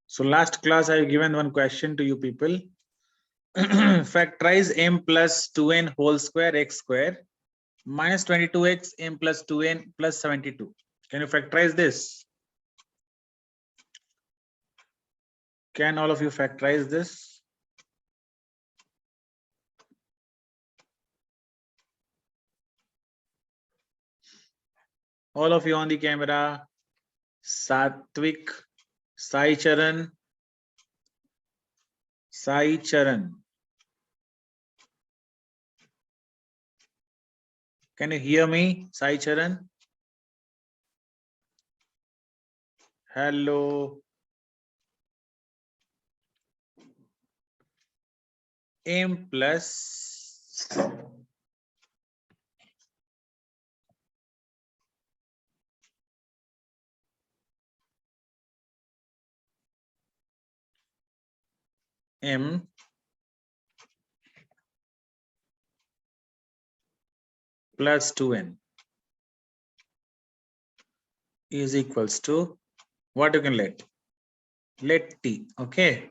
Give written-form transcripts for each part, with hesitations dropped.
So last class I have given one question to you people. Factorize m plus 2n whole square x square minus 22x m plus 2n plus 72. Can you factorize this? Can all of you factorize this? All of you on the camera. Satvik, Sai Charan, Sai Charan. Can you hear me, Sai Charan? Hello. M plus M plus 2n is equals to what you can let t. Okay.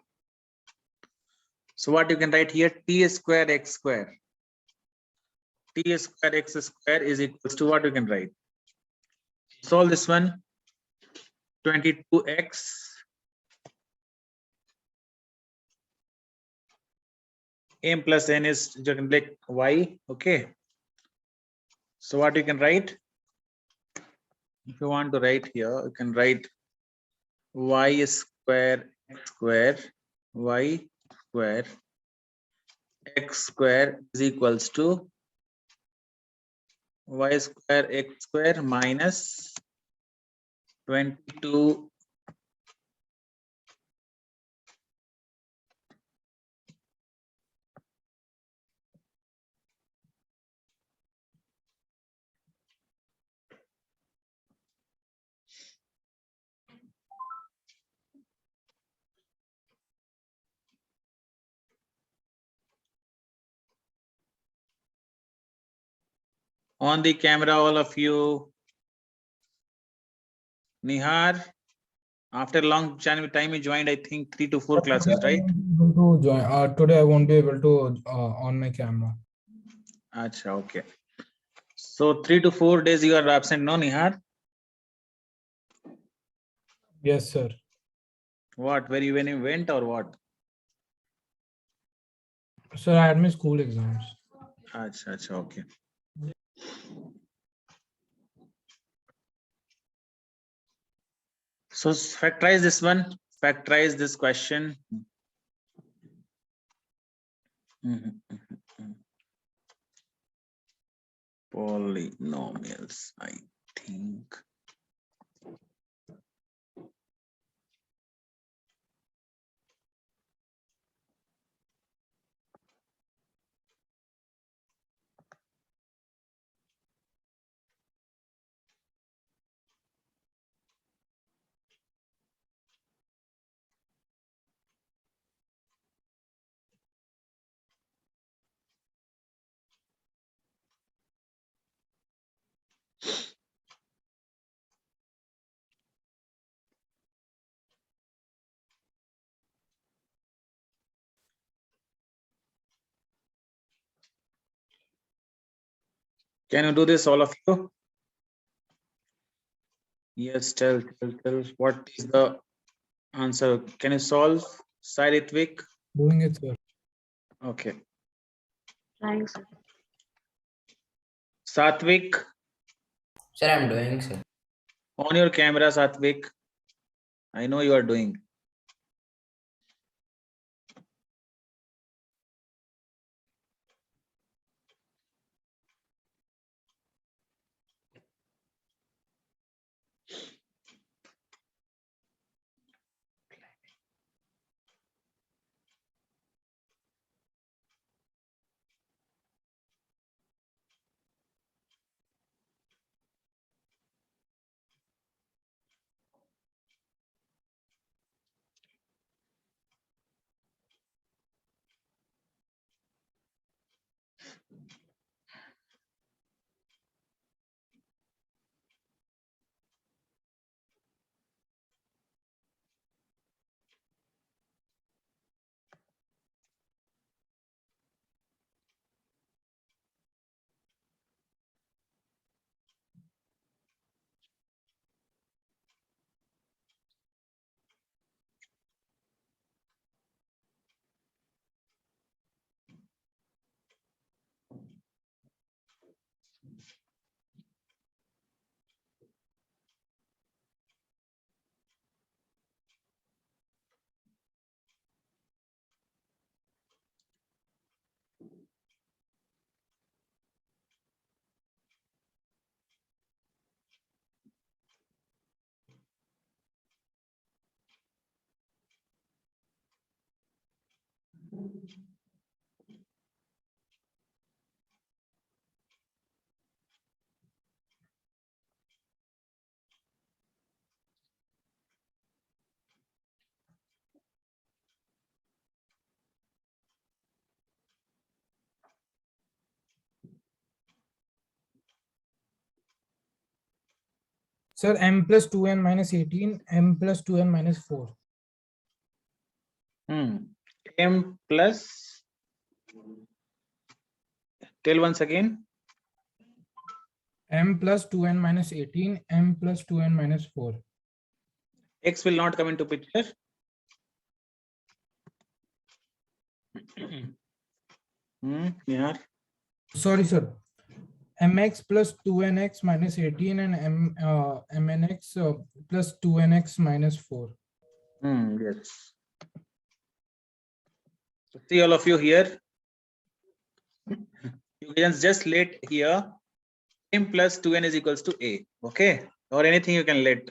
So what you can write here, t square x square. T square x square is equals to what you can write. Solve this one. 22x m plus n is you can like y. Okay. So what you can write? If you want to write here, you can write y square x square y square x square is equals to y square x square minus 22 on the camera, all of you. Nihar, after a long time you joined, I think 3 to 4 classes, right? To join. Today I won't be able to on my camera. Acha, okay. So 3 to 4 days you are absent, no, Nihar? Yes, sir. What? Where you when you went or what? Sir, I had my school exams. Acha, okay. So factorize this one. Factorize this question. Polynomials, I think. Can you do this, all of you? Yes, tell what is the answer. Can you solve, Sai Ritvik? Doing it, sir. Okay. Thanks, sir. Satvik, Sir, I'm doing, sir. on your camera, Satvik. I know you are doing. Sir, m plus 2n minus 18, m plus 2n minus 4. M plus, tell once again. M plus 2n minus 18, m plus 2n minus 4. X will not come into picture. Yeah. Sorry, sir. Mx plus 2nx minus 18 and mnx plus 2nx minus 4. Yes. See all of you here. You can just let here m plus 2n is equals to a. Okay, or anything you can let.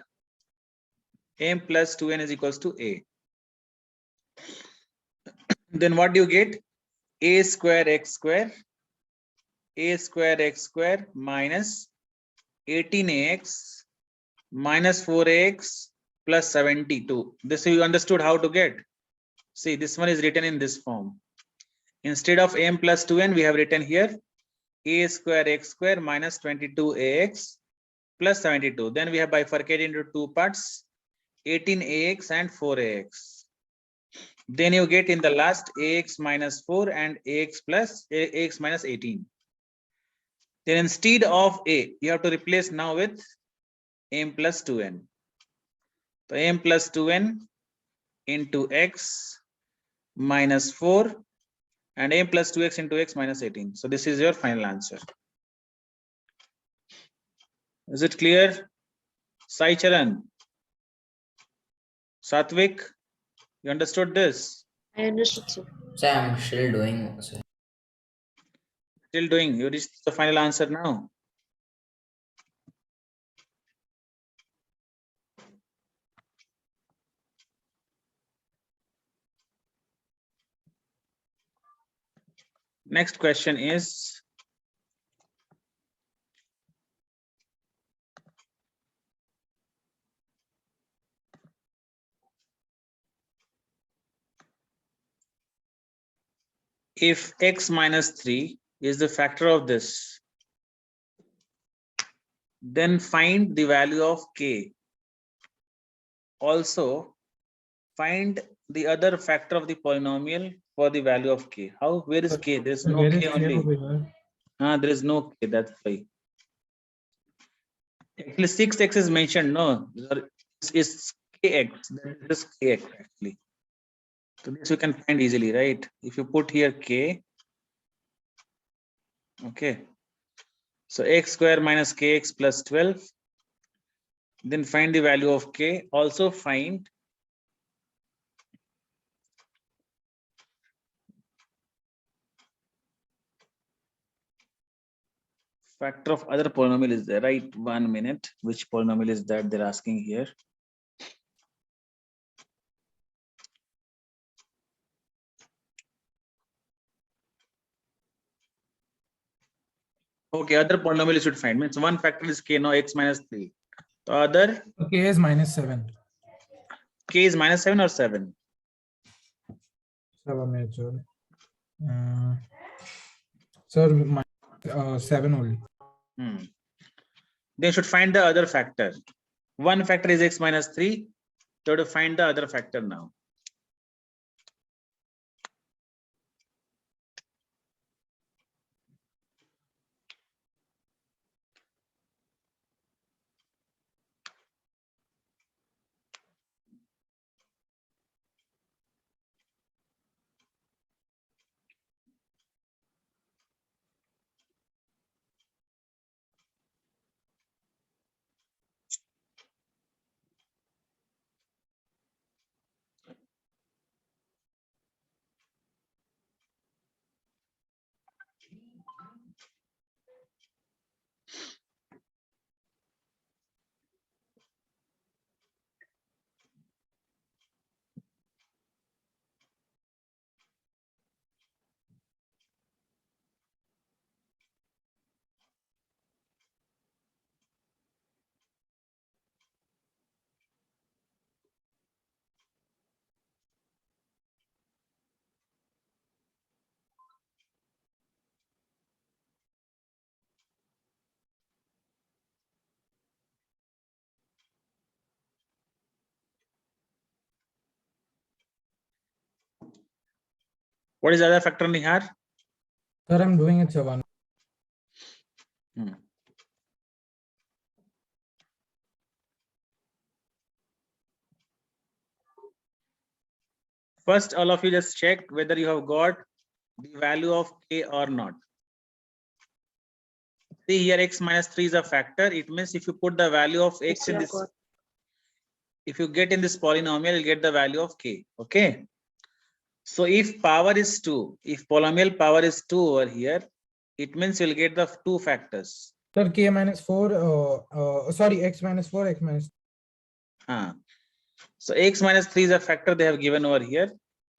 M plus 2n is equals to a. Then what do you get? A square x square minus 18x minus 4x plus 72. This you understood how to get. See, this one is written in this form. Instead of m plus 2n, we have written here a square x square minus 22ax plus 72. Then we have bifurcated into two parts, 18ax and 4ax. Then you get in the last ax minus 4 and ax plus ax minus 18. Then instead of a, you have to replace now with m plus 2n. So m plus 2n into x minus 4 and m plus 2x into x minus 18. So this is your final answer. Is it clear? Sai Charan, Satvik, you understood this? I understood, sir. Sir, I'm still doing, sir. Still doing. You reached the final answer now. Next question is, if x minus 3 is the factor of this, then find the value of k. Also, find the other factor of the polynomial for the value of k. How? Where is k? There is no Where k is K only. over here? There is no k. That's why. Actually, 6x is mentioned. No, it's kx. That is kx actually. So this you can find easily, right? If you put here k, okay. So x square minus kx plus 12. Then find the value of k. Also find factor of other polynomial is there, right? 1 minute. Which polynomial is that they're asking here? Okay, other polynomial you should find. Means one factor is k, no x minus 3. The other K is minus 7. k is minus 7 or 7. 7 major. Sir, 7 only. Then you should find the other factor. One factor is x minus 3. You have to find the other factor now. What is the other factor, Nihar? Sir, I'm doing it, sir. One. Hmm. First, all of you just check whether you have got the value of k or not. See here, x minus 3 is a factor. It means if you put the value of x in Yes, this, got. if you get in this polynomial, you'll get the value of k. Okay. So if power is 2, if polynomial power is 2 over here, it means you'll get the two factors. Sir, k minus 4, sorry, x minus 4, x minus. So x minus 3 is a factor they have given over here.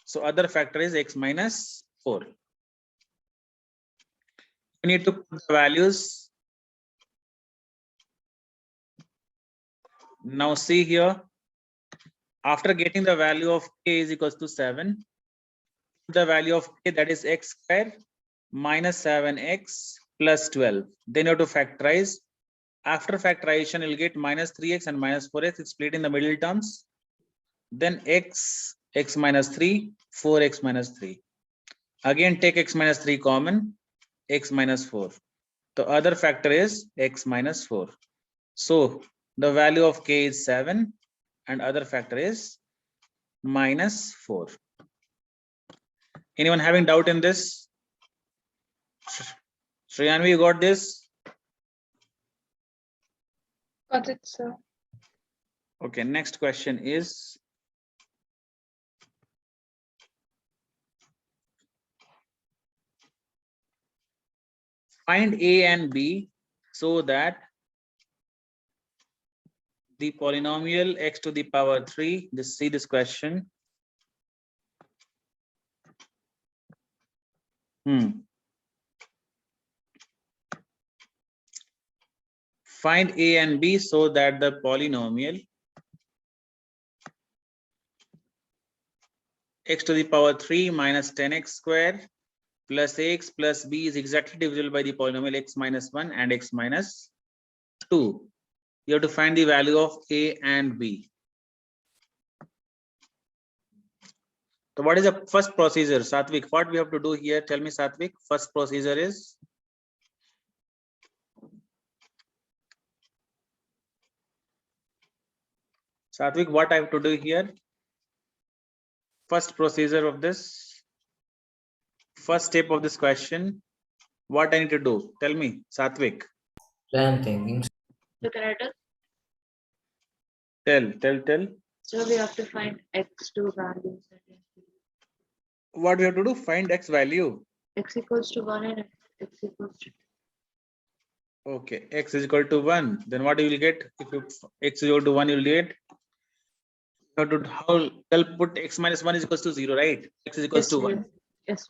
So other factor is x minus 4. You need to put the values. Now see here, after getting the value of k is equals to 7, the value of k, that is x square minus 7x plus 12. Then you have to factorize. After factorization, you'll get minus 3x and minus 4x. It's split in the middle terms. Then x minus 3, 4x minus 3. Again, take x minus 3 common, x minus 4. The other factor is x minus 4. So the value of k is 7 and other factor is minus 4. Anyone having doubt in this? Shriyanvi, you got this? Got it, sir. Okay, next question is, find a and b so that the polynomial x to the power 3, just see this question. Find a and b so that the polynomial x to the power 3 minus 10x square plus ax plus b is exactly divisible by the polynomial x minus 1 and x minus 2. You have to find the value of a and b. So what is the first procedure, Satvik? What we have to do here? Tell me, Satvik. First procedure is, Satvik, what I have to do here? First procedure of this, first step of this question, what I need to do? Tell me, Satvik. So I'm thinking. So can I tell? Tell. So we have to find x2 values. What we have to do? Find x value. X equals to 1 and x equals to 2. Okay, x is equal to 1. Then what you will get? If you x is equal to 1, you will get. You have to how tell put x minus 1 is equals to 0, right? X is equals Yes, to sir. 1. Yes.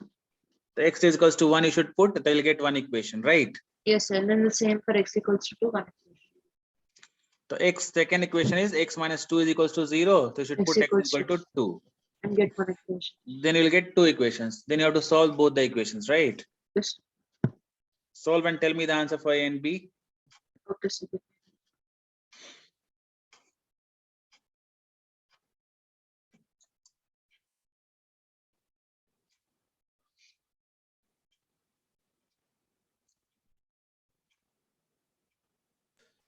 The x is equals to 1, you should put, they'll get one equation, right? Yes, sir. And then the same for x equals to 2, 1. The x second equation is x minus 2 is equals to 0. So you should X put x equals is equal to 2. And get one equation. Then you'll get two equations. Then you have to solve both the equations, right? Yes. Solve and tell me the answer for a and b. Okay, sir.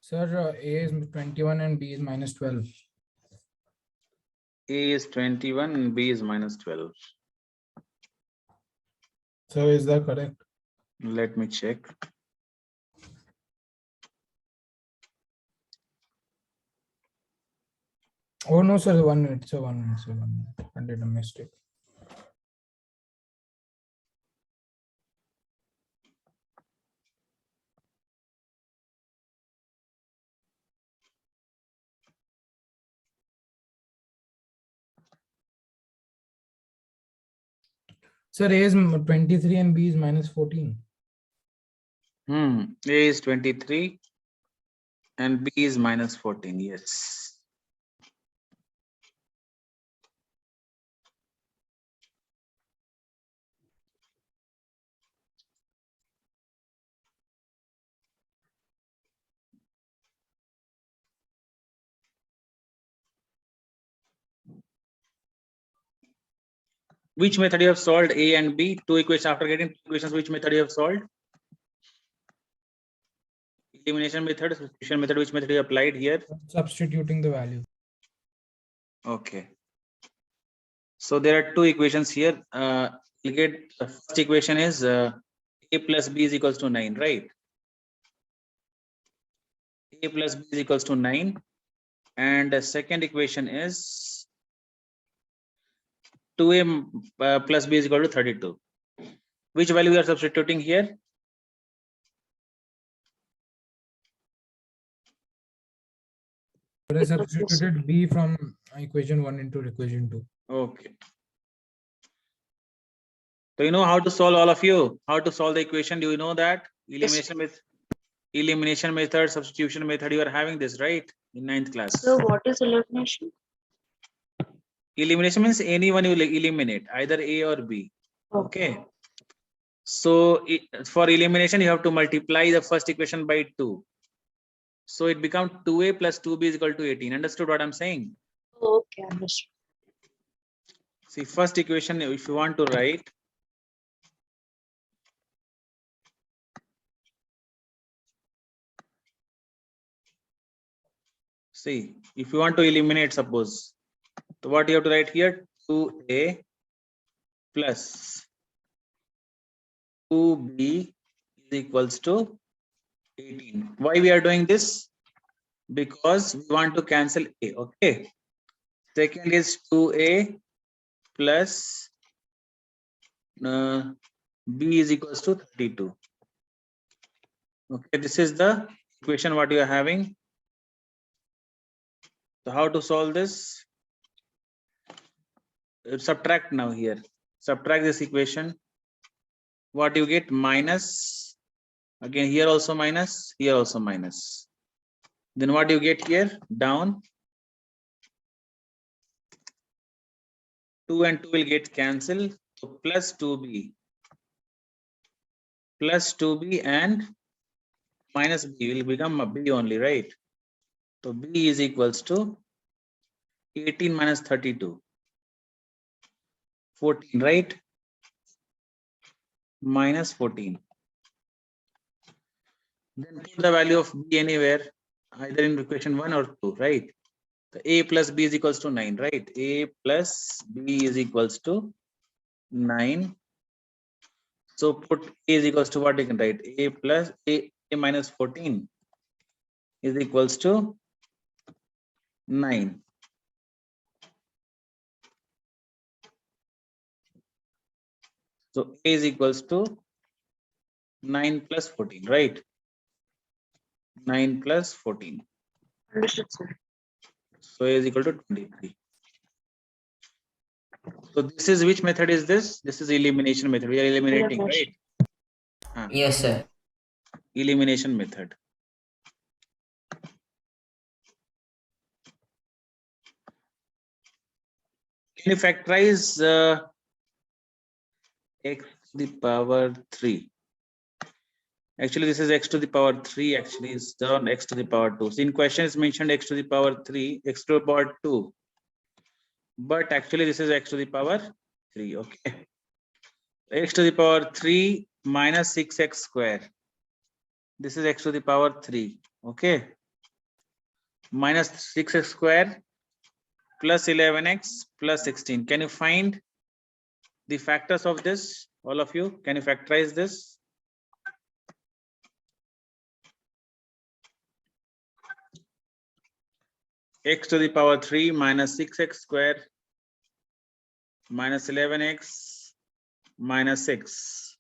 Sir, a is 21 and b is minus 12. A is 21 and b is minus 12. So is that correct? Let me check. Oh no, sir, 1 minute. So 1 minute. So 1 minute. I did a mistake. Sir, a is 23 and b is minus 14. A is 23 and b is minus 14. Yes. Which method you have solved A and B? Two equations. After getting two equations, which method you have solved? Elimination method, substitution method. Which method you applied here? Substituting the value. Okay. So there are two equations here. You get the first equation is A plus B is equals to 9, right? A plus B is equals to 9. And the second equation is 2A plus B is equal to 32. Which value we are substituting here? I substituted B from equation 1 into equation 2. Okay. So you know how to solve, all of you? How to solve the equation? Do you know that? Elimination method, substitution method, you are having this, right? In 9th class. So what is elimination? Elimination means anyone you eliminate, either A or B. Okay. So for elimination, you have to multiply the first equation by 2. So it becomes 2A plus 2B is equal to 18. Understood what I'm saying? Okay, understood. See, first equation, if you want to write, see, if you want to eliminate, suppose, so what you have to write here? 2A plus 2B is equals to 18. Why we are doing this? Because we want to cancel A. Okay. Second is 2A plus B is equals to 32. Okay, this is the equation what you are having. So how to solve this? Subtract now here. Subtract this equation. What you get? Minus. Again here also minus. Here also minus. Then what you get here? Down. 2 and 2 will get cancelled. So plus 2B. Plus 2B and minus B will become a B only, right? So B is equals to 18 minus 32. 14, right? Minus 14. Then put the value of B anywhere, either in equation 1 or 2, right? The A plus B is equals to 9, right? A plus B is equals to 9. So put A is equals to what you can write? A plus A minus 14 is equals to 9. So A is equals to 9 plus 14, right? 9 plus 14. Understood, sir. So A is equal to 23. So this is, which method is this? This is elimination method. We are eliminating, Elimination. right? Yes, sir. Elimination method. Can you factorize x to the power 3? Actually, this is x to the power 3. Actually, it's done x to the power 2. So in question, it's mentioned x to the power 3, x to the power 2. But actually, this is x to the power 3. Okay. X to the power 3 minus 6x square. This is x to the power 3. Okay. Minus 6x square plus 11x plus 16. Can you find the factors of this? All of you, can you factorize this? X to the power 3 minus 6x square minus 11x minus 6.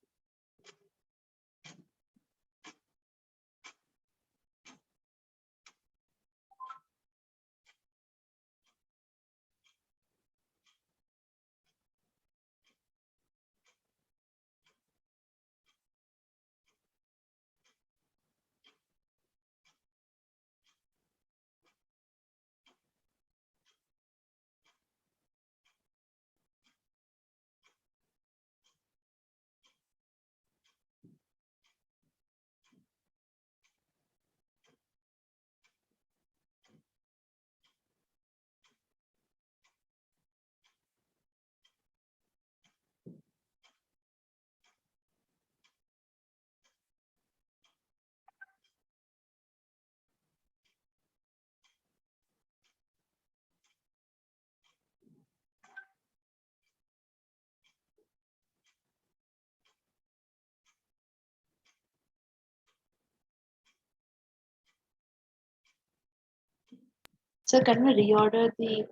So can we reorder the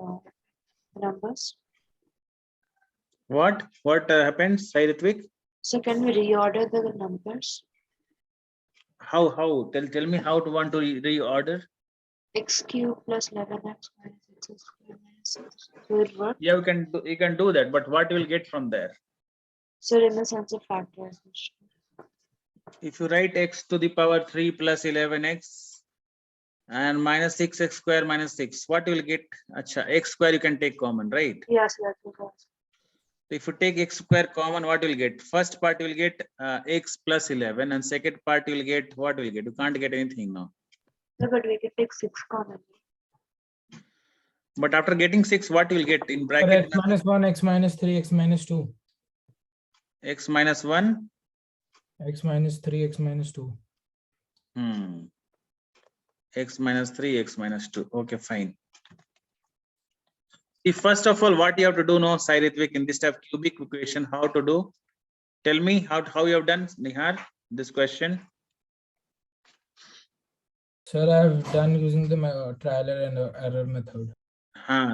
numbers? What happens, Sai Ritvik? So can we reorder the numbers? How? Tell me how to want to reorder. X cube plus 11x minus x squared minus 6. Will it work? Yeah, you can do that, but what you will get from there? So in the sense of factorization. If you write x to the power 3 plus 11x and minus 6x square minus 6, what you will get? Acha, x square you can take common, right? Yes, that will work. If you take x square common, what you will get? First part you will get x plus 11, and second part you will get what will you get? You can't get anything now. No, but we can take 6 common. But after getting 6, what you will get in Sir, bracket? x minus 1, x minus 3, x minus 2. X minus 1. X minus 3, x minus 2. X minus 3, x minus 2. Okay, fine. If first of all, what you have to do now, Sai Ritvik, in this type of cubic equation, how to do? Tell me how you have done, Nihar, this question. Sir, I've done using the trial and error method.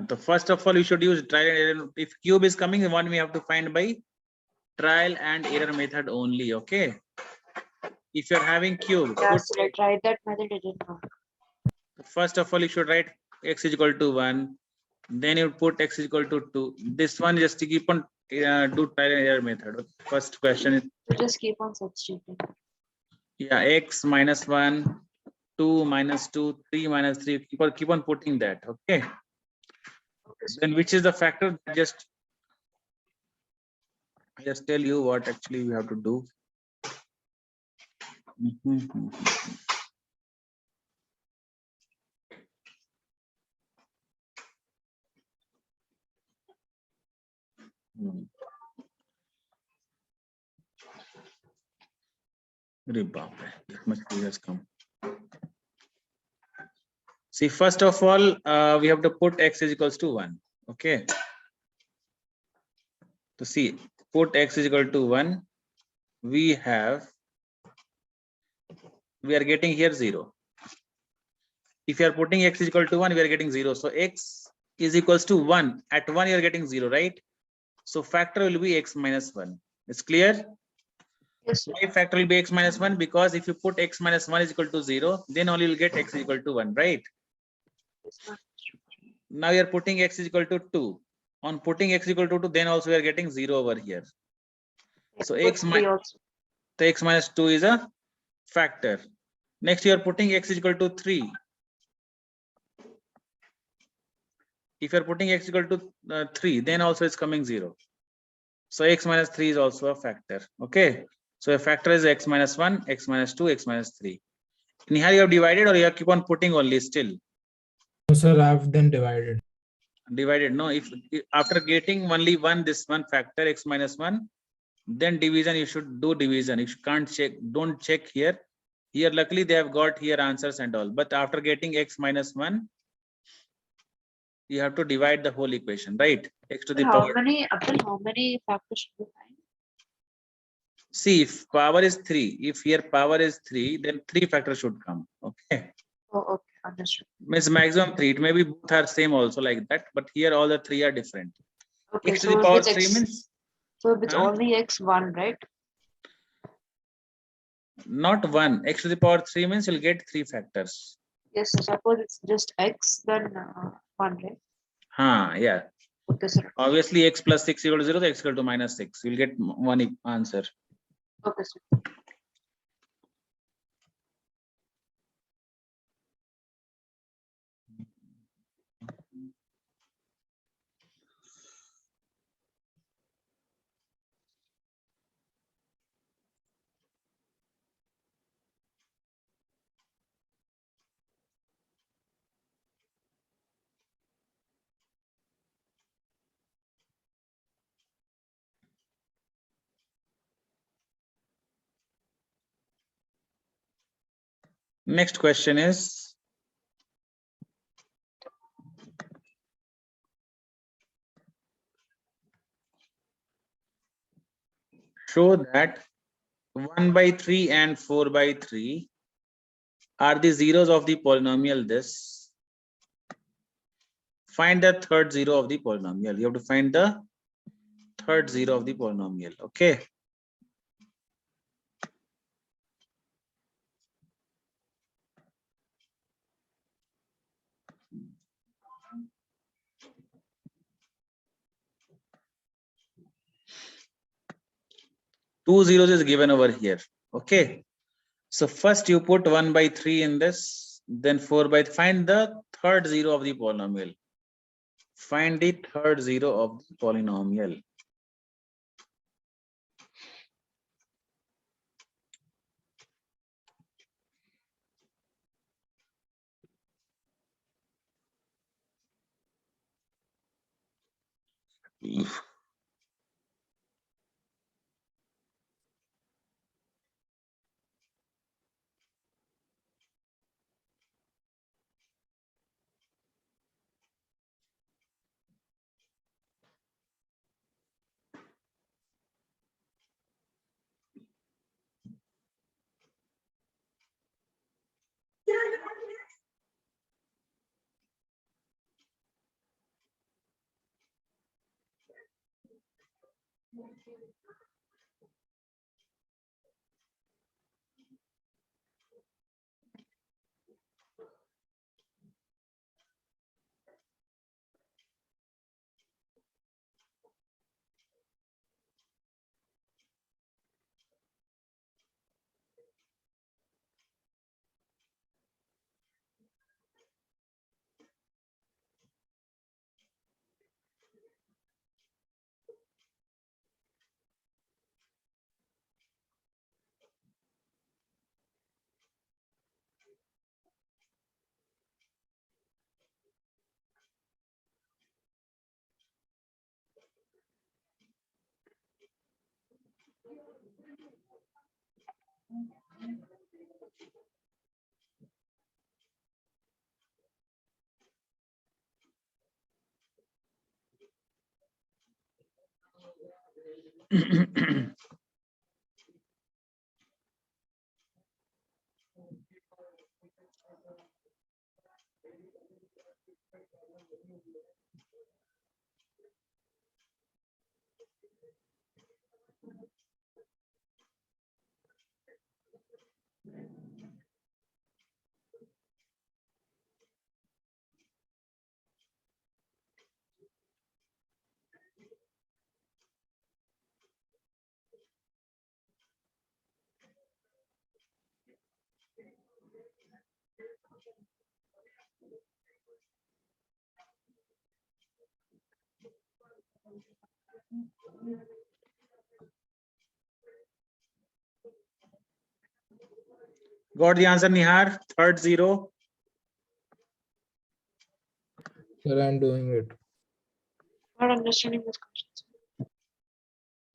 So first of all, you should use trial and error. If cube is coming, one we have to find by trial and error method only. Okay. If you're having cube, Yeah, put so I tried that method, it didn't work. first of all, you should write x is equal to 1. Then you put x is equal to 2. This one just to keep on do trial and error method. First question is, So just keep on substituting. yeah, x minus 1, 2 minus 2, 3 minus 3. Keep on putting that. Okay. Okay, so Then which is the factor? Just tell you what actually we have to do. This much has come. See, first of all, we have to put x is equals to 1. Okay. To see, put x is equal to 1. We are getting here 0. If you are putting x is equal to 1, we are getting 0. So x is equals to 1. At 1, you are getting 0, right? So factor will be x minus 1. It's clear? yes, sir. Why factor will be x minus 1? Because if you put x minus 1 is equal to 0, then only you'll get x is equal to 1, right? Yes, sir. Now you're putting x is equal to 2. On putting x is equal to 2, then also we are getting 0 over here. So Put x 3 also. the x minus 2 is a factor. Next, you are putting x is equal to 3. If you are putting x equal to 3, then also it's coming 0. So x minus 3 is also a factor. Okay. So a factor is x minus 1, x minus 2, x minus 3. Nihar, you have divided or you have keep on putting only still? No, sir, I've then divided. Divided. No, if after getting only one, this one factor x minus 1, then division, you should do division. If you can't check, don't check here. Here, luckily they have got here answers and all. But after getting x minus 1, you have to divide the whole equation, right? X to the How power. many, Abdul, how many factors should we find? See, if power is 3, if here power is 3, then 3 factors should come. Okay. Oh, okay, understood. Means maximum 3. It may be both are same also like that, but here all the 3 are different. Okay, X to so the if power it's 3 x, means so if it's Huh? only x1, right? not 1. X to the power 3 means you'll get 3 factors. Yes, so suppose it's just x, then 1, right? Yeah. Okay, sir. Obviously, x plus 6 equal to 0, x equal to minus 6. You'll get one answer. Okay, sir. Next question is, show that 1 by 3 and 4 by 3 are the zeros of the polynomial this. Find the third zero of the polynomial. You have to find the third zero of the polynomial. Okay. Two zeros is given over here. Okay. So first you put 1 by 3 in this, then 4 by, find the third zero of the polynomial. Find the third zero of the polynomial. Got the answer, Nihar? Third zero. Sir, I'm doing it. Not understanding this question.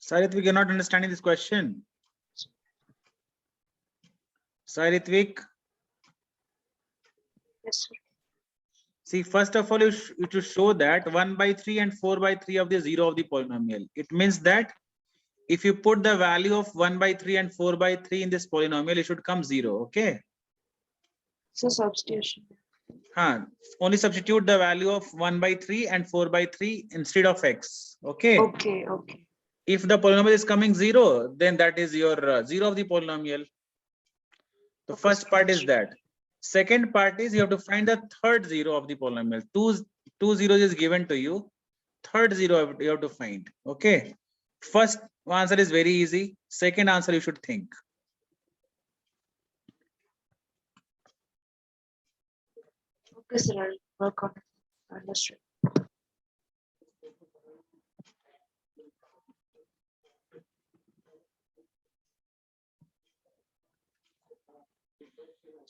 Saritvik, you're not understanding this question. Saritvik, Yes, sir. see, first of all, you to show that 1 by 3 and 4 by 3 of the zero of the polynomial. It means that if you put the value of 1 by 3 and 4 by 3 in this polynomial, it should come 0. Okay. So substitution. Only substitute the value of 1 by 3 and 4 by 3 instead of x. Okay. Okay, okay. If the polynomial is coming 0, then that is your zero of the polynomial. The Okay, first sir, part is understood. that. Second part is you have to find the third zero of the polynomial. Two zeros is given to you. Third zero you have to find. Okay. First answer is very easy. Second answer you should think. Okay, sir, I'll work on it. Understood.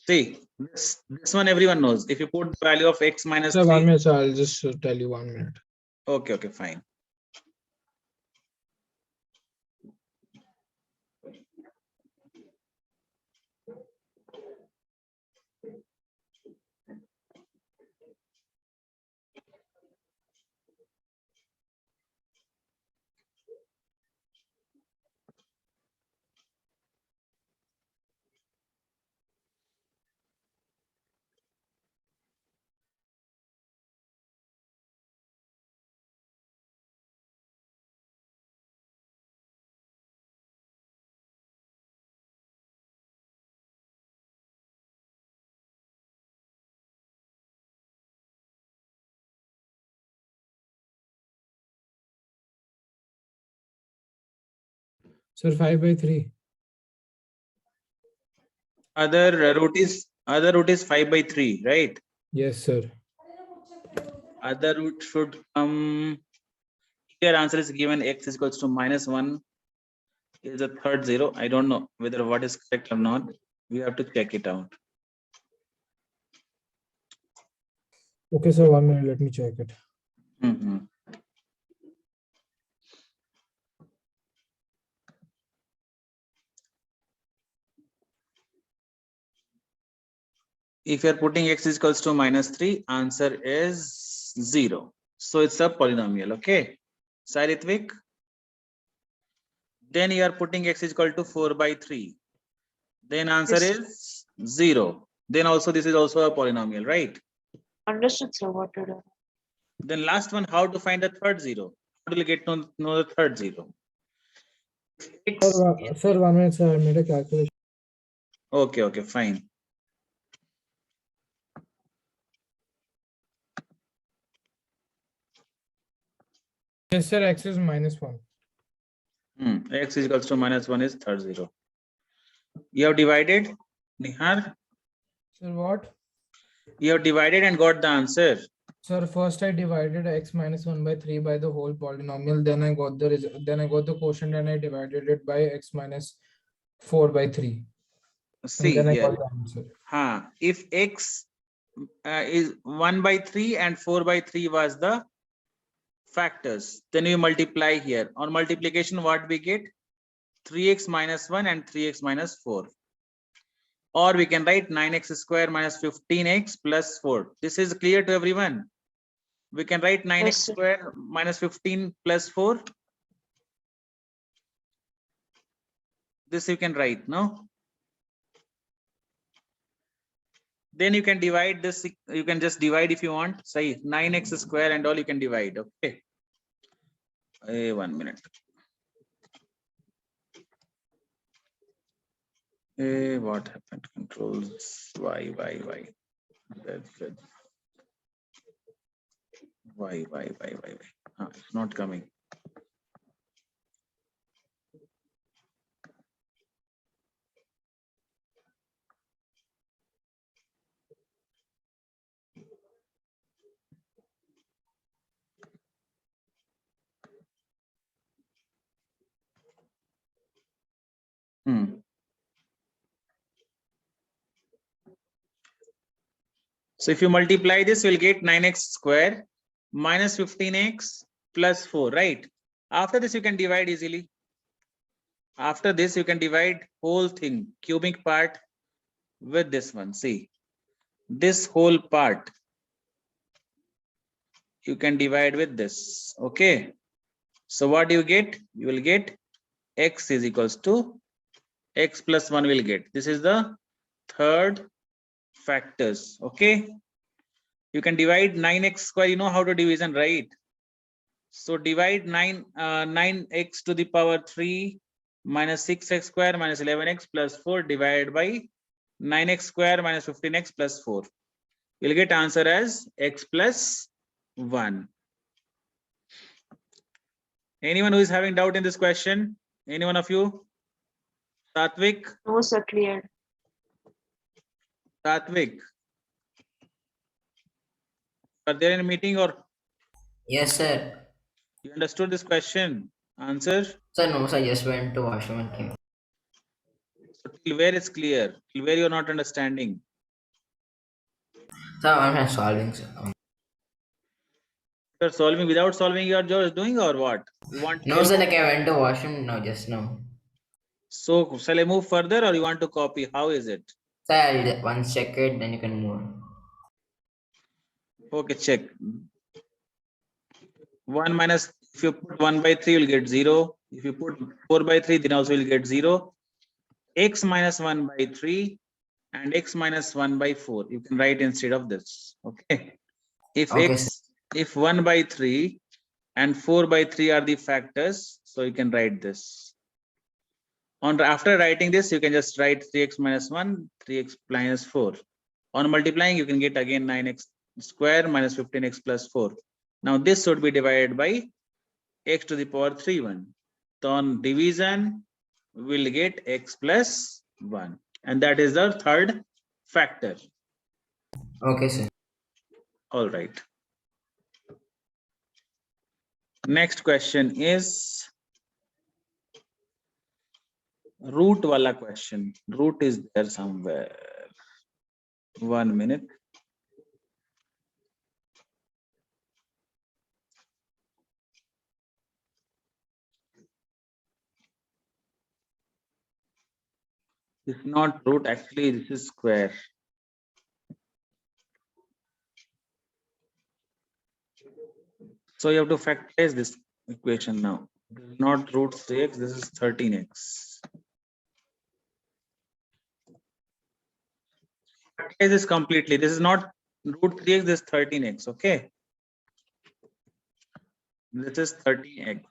See, this one everyone knows. If you put the value of x minus Sir, 3. 1 minute, sir. I'll just tell you 1 minute. Okay, fine. Sir, 5/3. Other root is 5/3, right? Yes, sir. Other root should come. Here answer is given x is equals to -1 is the third zero. I don't know whether what is correct or not. We have to check it out. Okay, sir, 1 minute. Let me check it. Mhm. If you're putting x is equals to -3, answer is 0. So it's a polynomial, okay? Saritvik. Then you are putting x is equal to 4/3. Then answer Yes. is 0. Then also this is also a polynomial, right? Understood, sir. What to do? Then last one, how to find the third zero? How do you get to know the third zero? X, Sir, 1 minute, sir. I made a calculation. okay, fine. Yes, sir, x is -1. X is equals to -1 is third zero. You have divided, Nihar. Sir, what? You have divided and got the answer. Sir, first I divided x -1/3 by the whole polynomial. Then I got the quotient and I divided it by x -4/3. And See then I here. got the answer. If x is 1/3 and 4/3 was the factors, then we multiply here. On multiplication, what we get? 3x -1 and 3x -4. Or we can write 9x square minus 15x plus 4. This is clear to everyone. We can write 9x Yes, sir. square minus 15 plus 4. This you can write, no? Then you can divide this. You can just divide if you want. Say 9x square and all you can divide. Okay. 1 minute. What happened? Controls y. That's good. Y. It's not coming. So if you multiply this, you'll get 9x square minus 15x plus 4, right? After this, you can divide easily. After this, you can divide whole thing, cubic part with this one. See, this whole part, you can divide with this, okay? So what do you get? You will get x is equals to x plus 1 will get. This is the third factors, okay? You can divide 9x square, you know how to division, right? So divide 9x to the power 3 minus 6x square minus 11x plus 4 divided by 9x square minus 15x plus 4. You'll get answer as x plus 1. Anyone who is having doubt in this question? Any one of you? Satvik? No, sir. Clear. Satvik? Are there any meeting or Yes, sir. you understood this question? Answer? Sir, no, sir. Just went to washroom and came. So till where it's clear? Till where you're not understanding? Sir, I'm solving, sir. You're solving without solving you're just doing or what? You want No, help? sir. Like I went to washroom now, just now. So shall I move further or you want to copy? How is it? Sir, I'll once check it, then you can move on. Okay, check. 1 minus, if you put 1/3, you'll get 0. If you put 4/3, then also you'll get 0. X minus 1/3 and x minus 1/4. You can write instead of this. Okay. If Okay, if 1/3 and 4/3 are the factors, so you can write this. After writing this, you can just write 3x minus 1, 3x minus 4. On multiplying, you can get again 9x square minus 15x plus 4. Now this should be divided by x to the power 3 1. So on division, we'll get x plus 1. And that is the third factor. Okay, sir. All right. Next question is root wala question. Root is there somewhere. 1 minute. It's not root, actually this is square. So you have to factorize this equation now. This is not root 3x, this is 13x. Factorize this completely. This is not root 3x, this is 13x, okay? This is 13x.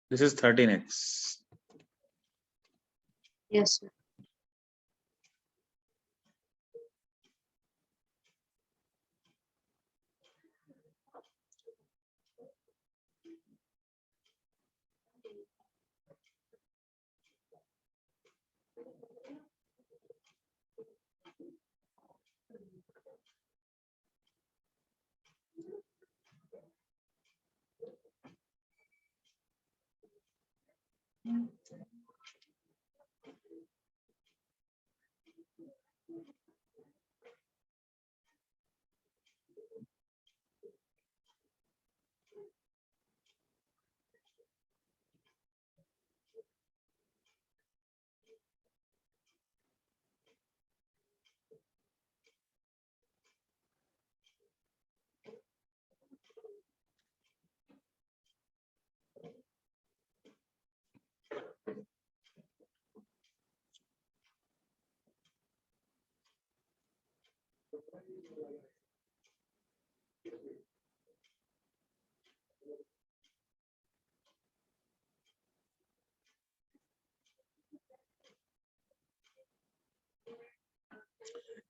This is 13x. Yes, sir.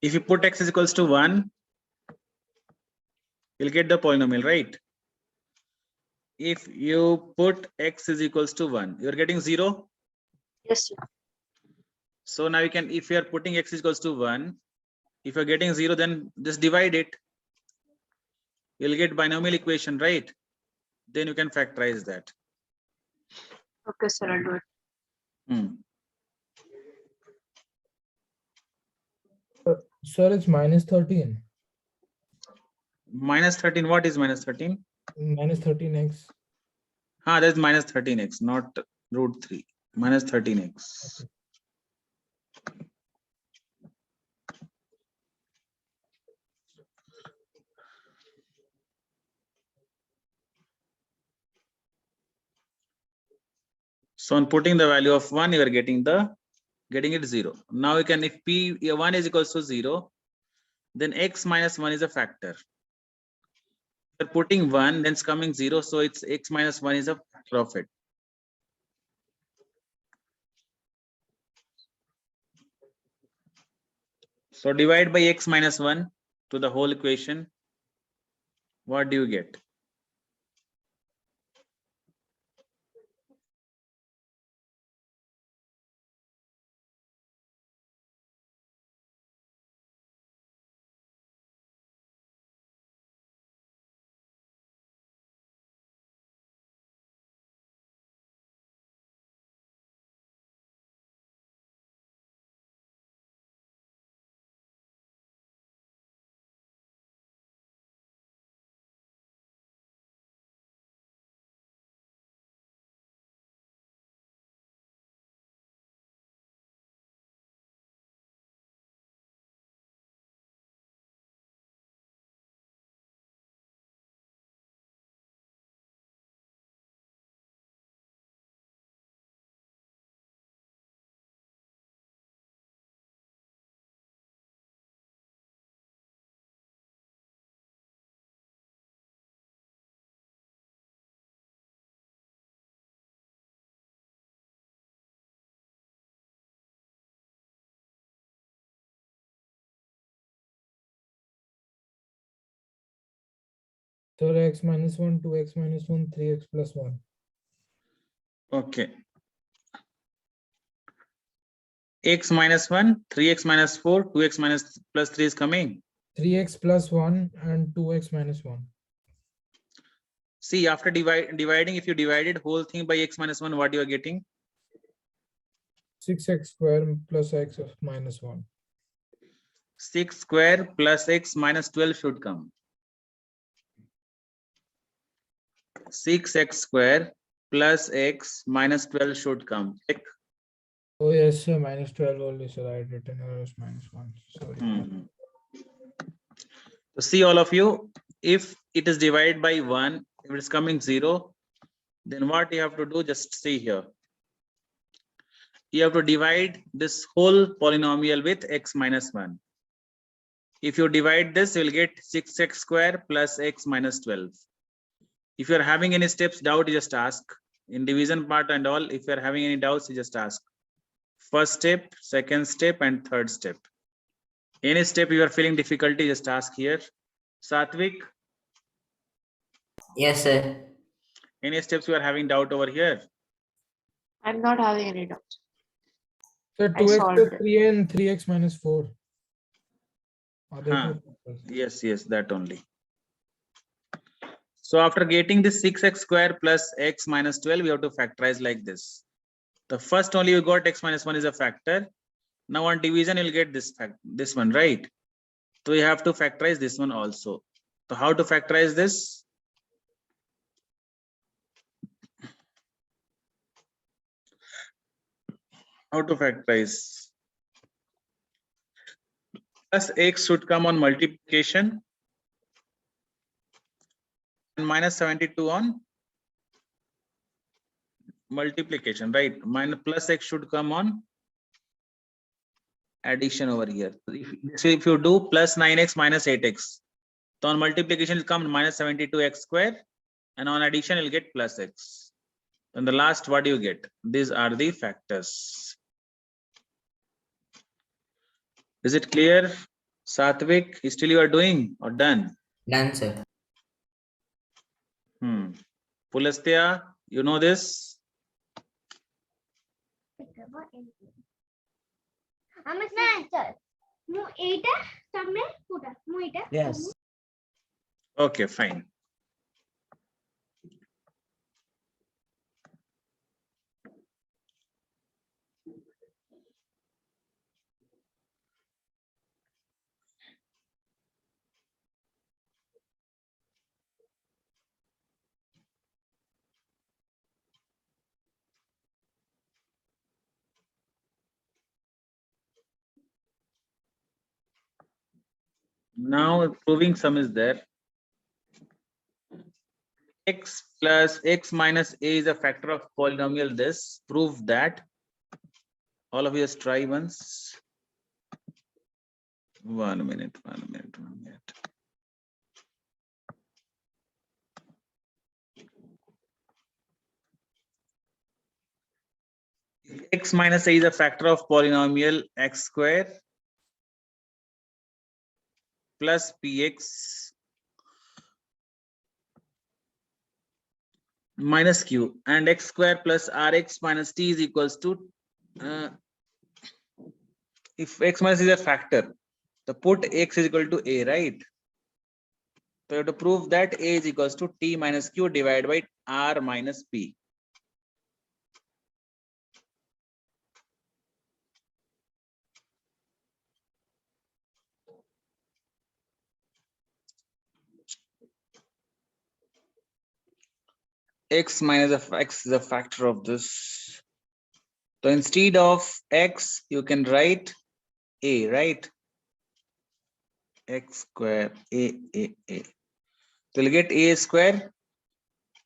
If you put x is equals to 1, you'll get the polynomial, right? If you put x is equals to 1, you're getting 0. Yes, sir. So now you can, if you are putting x is equals to 1, if you're getting 0, then just divide it. You'll get binomial equation, right? Then you can factorize that. Okay, sir, I'll do it. Sir, it's minus 13. Minus 13, what is minus 13? Minus 13x. That's minus 13x, not root 3. Minus 13x. Okay. So on putting the value of 1, you are getting it 0. Now you can, if p1 is equals to 0, then x minus 1 is a factor. If you're putting 1, then it's coming 0, so it's x minus 1 is a factor of it. So divide by x minus 1 to the whole equation. What do you get? So x minus 1, 2x minus 1, 3x plus 1. Okay. X minus 1, 3x minus 4, 2x minus plus 3 is coming. 3x plus 1 and 2x minus 1. See, after dividing, if you divided whole thing by x minus 1, what you are getting? 6x square plus x minus 1. 6 square plus x minus 12 should come. 6x square plus x minus 12 should come. Check. Oh yes, sir, minus 12 only, so I written as minus 1. Sorry. Mhm. So see, all of you, if it is divided by 1, if it is coming 0, then what you have to do, just see here. You have to divide this whole polynomial with x minus 1. If you divide this, you will get 6x square plus x minus 12. If you are having any steps doubt, you just ask. In division part and all, if you are having any doubts, you just ask. First step, second step, and third step. Any step you are feeling difficulty, just ask here. Satvik, Yes, sir. any steps you are having doubt over here? I'm not having any doubts. So I 2x solved plus it. 3 and 3x minus 4. Other Huh. two factors. Yes, that only. So after getting this 6x square plus x minus 12, we have to factorize like this. The first only you got x minus 1 is a factor. Now on division, you'll get this one, right? So we have to factorize this one also. So how to factorize this? How to factorize? Plus x should come on multiplication and minus 72 on multiplication, right? Minus plus x should come on addition over here. So if you do plus 9x minus 8x, so on multiplication will come minus 72x square, and on addition you'll get plus x. And the last, what do you get? These are the factors. Is it clear, Satvik? Still you are doing or done? Done, sir. Pulastya, you know this? Yes. Okay, fine. Now proving sum is there. X plus x minus a is a factor of polynomial this. Prove that. All of you just try once. 1 minute. X minus a is a factor of polynomial x square plus px minus q, and x square plus rx minus t is equals to, if x minus is a factor, the put x is equal to a, right? So you have to prove that a is equals to t minus q divided by r minus p. X minus x is a factor of this. So instead of x, you can write a, right? X square a. So you'll get a square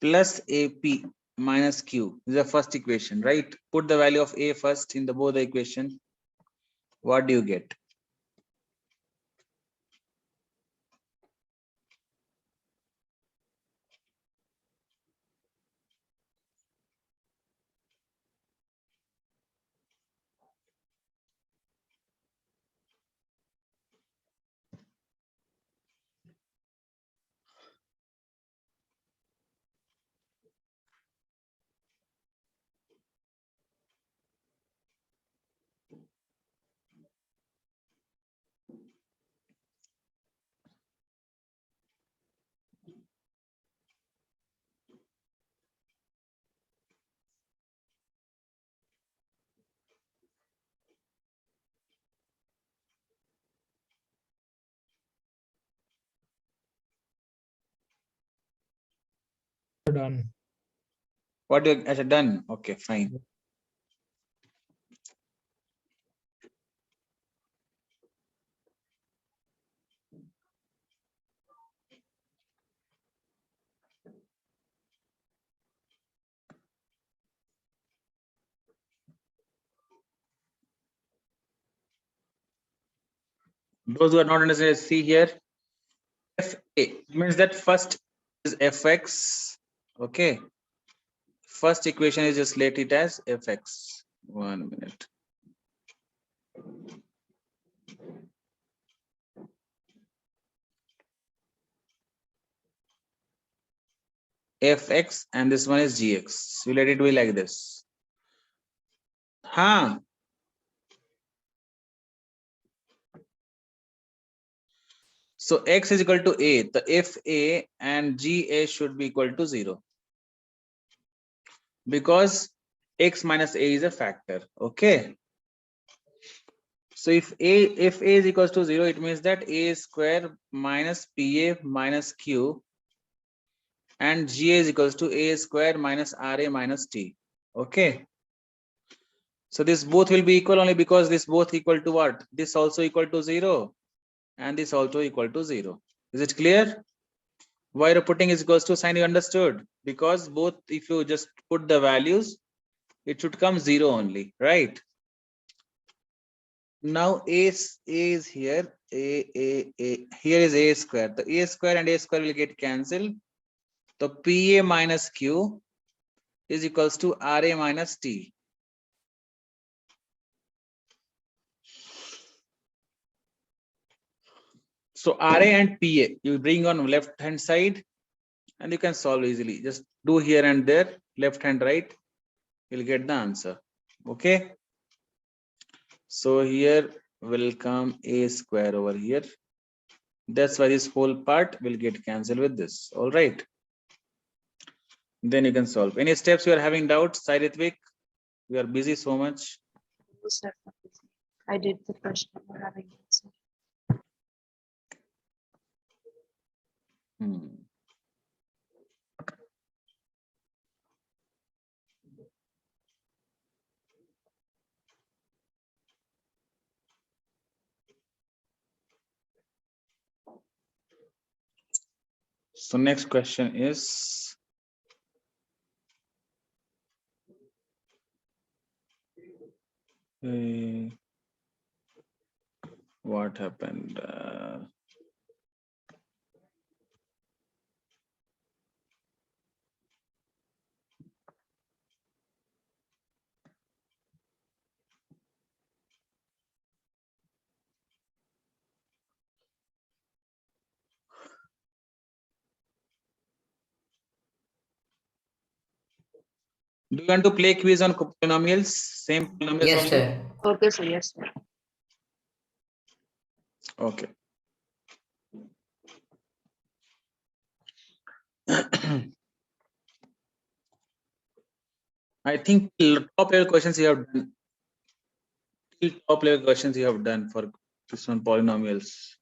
plus ap minus q. This is the first equation, right? Put the value of a first in the both the equation. What do you get? Done. What you actually done? Okay, fine. Those who are not understanding, see here. FA means that first is fx. Okay. First equation is just let it as fx. 1 minute. Fx and this one is gx. You let it be like this. Huh? So x is equal to a. The fa and ga should be equal to 0 because x minus a is a factor. Okay. So if a is equals to 0, it means that a square minus pa minus q and ga is equals to a square minus ra minus t. Okay. So this both will be equal only because this both equal to what? This also equal to 0 and this also equal to 0. Is it clear? Why you're putting is equals to sign, you understood? Because both, if you just put the values, it should come 0 only, right? Now a is here, a here is a square. The a square and a square will get cancelled. So pa minus q is equals to ra minus t. So ra and pa you bring on left hand side and you can solve easily. Just do here and there, left hand right, you'll get the answer. Okay. So here will come a square over here. That's why this whole part will get cancelled with this. All right. Then you can solve. Any steps you are having doubts, Sai Ritvik? We are busy so much. I did the first one. We're having answer. So next question is what happened? Do you want to play quiz on polynomials? Same polynomials Yes, only? sir. Okay, so yes, sir. Okay. I think top level questions you have done. Top level questions you have done for this one polynomials.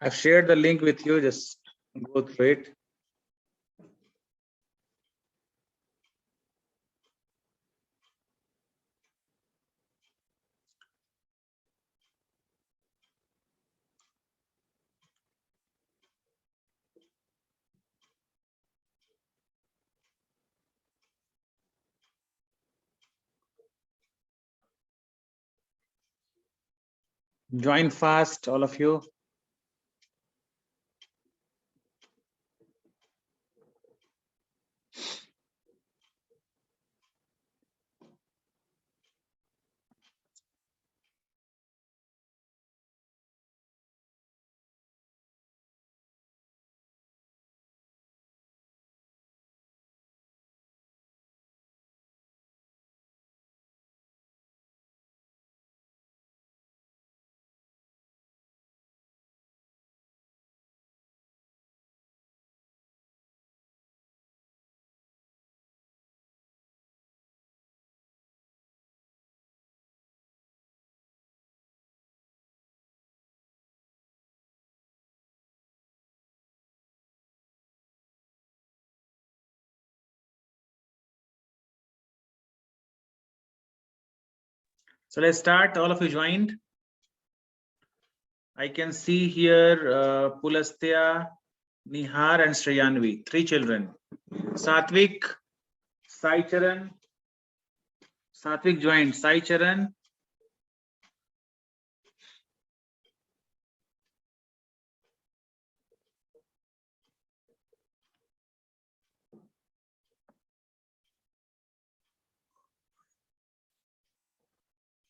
I've shared the link with you. Just go through it. Join fast, all of you. So let's start. All of you joined. I can see here Pulastya, Nihar, and Shreyanvi, 3 children. Satvik, Sai Charan. Satvik joined. Sai Charan.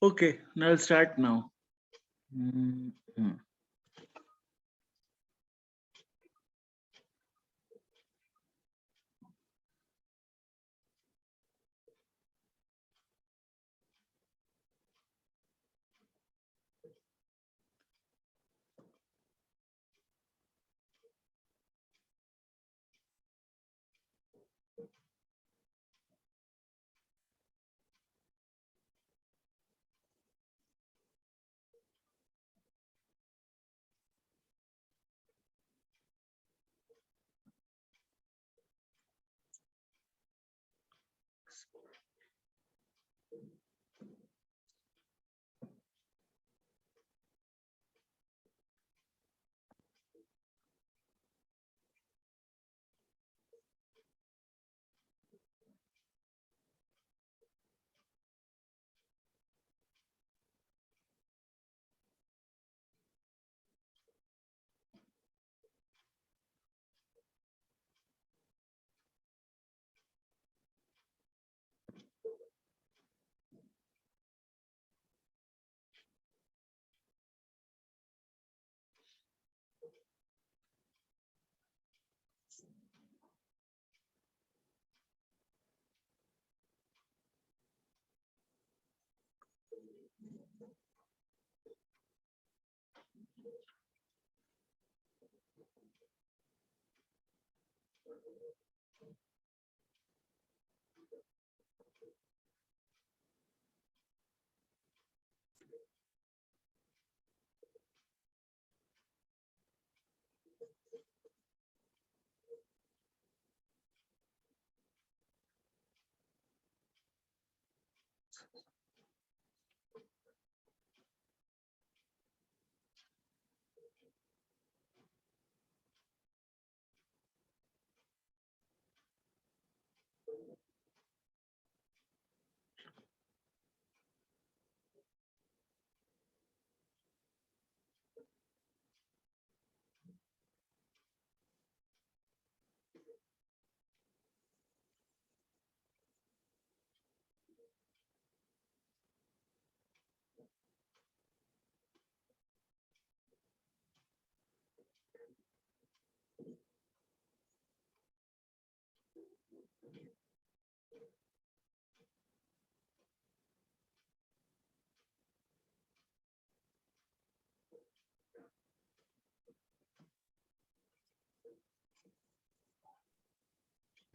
Okay, now I'll start now. Mhm.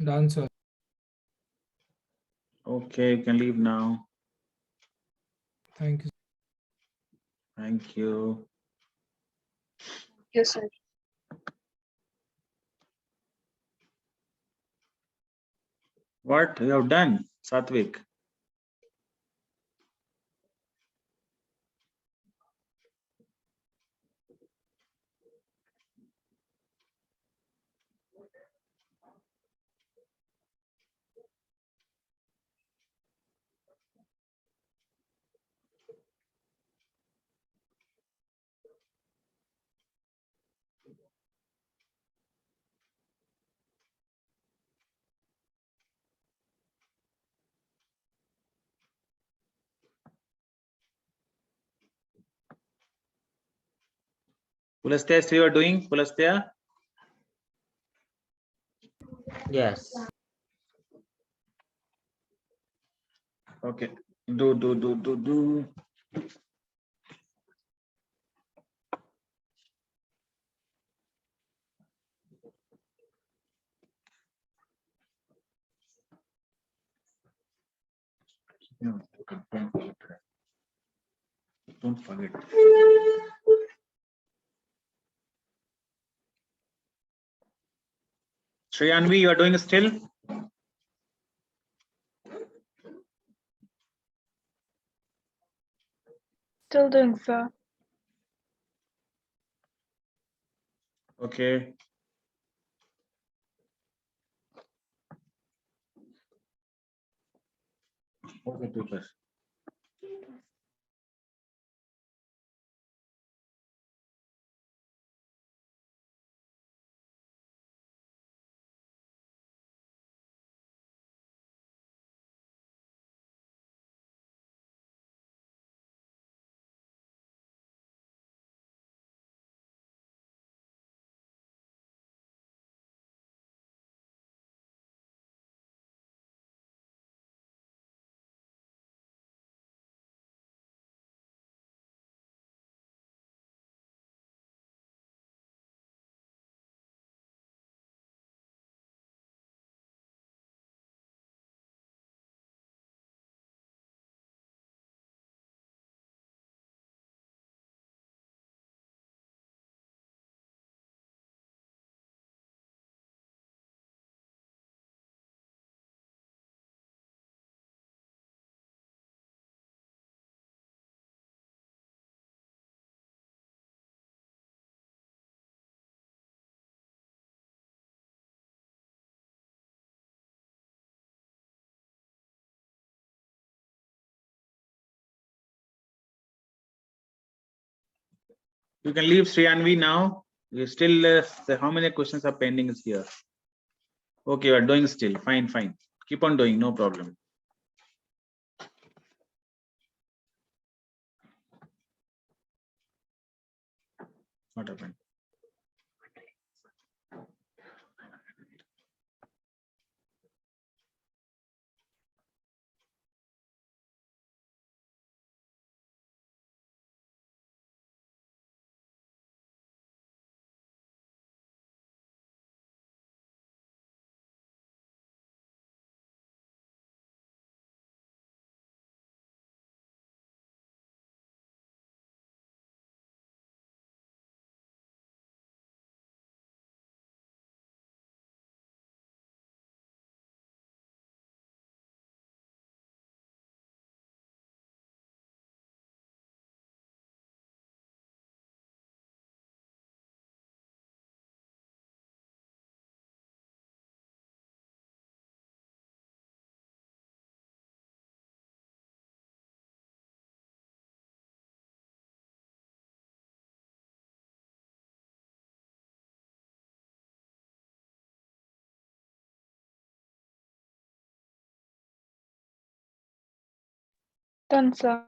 Done, sir. Okay, you can leave now. Thank you. Thank you. Yes, sir. What you have done, Satvik? Pulastya, so you are doing, Pulastya? Yes. Okay. Do. No, don't forget. Shreyanvi, you are doing still? Still doing, sir. Okay. Okay, 2 plus. You can leave Sriyanvi now. You still, how many questions are pending is here? Okay, you are doing still. Fine, fine. Keep on doing, no problem. What happened? Done, sir.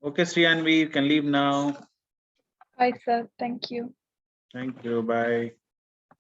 Okay, Sriyanvi, you can leave now. Bye, sir. Thank you. Thank you. Bye.